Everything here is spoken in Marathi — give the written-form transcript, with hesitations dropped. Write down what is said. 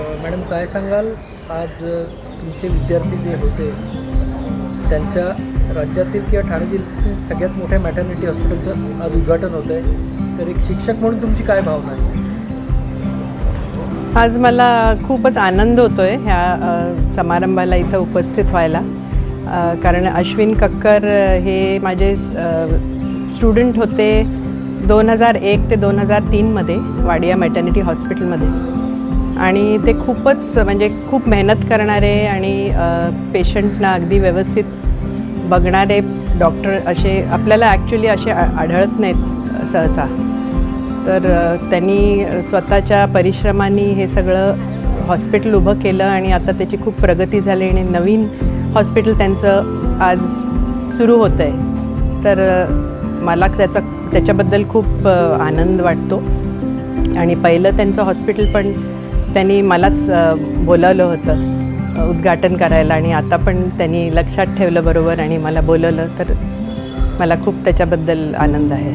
मॅडम काय सांगाल आज तुमचे विद्यार्थी जे होते त्यांच्या राज्यातील किंवा ठाणे जिल्ह्यातील सगळ्यात मोठ्या मॅटर्निटी हॉस्पिटलचं आज उद्घाटन होतं आहे, तर एक शिक्षक म्हणून तुमची काय भावना आहे? आज मला खूपच आनंद होतो आहे ह्या समारंभाला इथं उपस्थित व्हायला, कारण अश्विन कक्कर हे माझे स्टुडंट होते 2001 ते 2003मध्ये वाडिया मॅटर्निटी हॉस्पिटलमध्ये. आणि ते खूपच म्हणजे खूप मेहनत करणारे आणि पेशंटना अगदी व्यवस्थित बघणारे डॉक्टर असे आपल्याला ॲक्च्युली असे आढळत नाहीत सहसा. तर त्यांनी स्वतःच्या परिश्रमांनी हे सगळं हॉस्पिटल उभं केलं आणि आता त्याची खूप प्रगती झाली आणि नवीन हॉस्पिटल त्यांचं आज सुरू होतं आहे. तर मला त्याच्याबद्दल खूप आनंद वाटतो. आणि पहिलं त्यांचं हॉस्पिटल पण त्यांनी मलाच बोलावलं होतं उद्घाटन करायला, आणि आता पण त्यांनी लक्षात ठेवलं बरोबर आणि मला बोलवलं, तर मला खूप त्याच्याबद्दल आनंद आहे.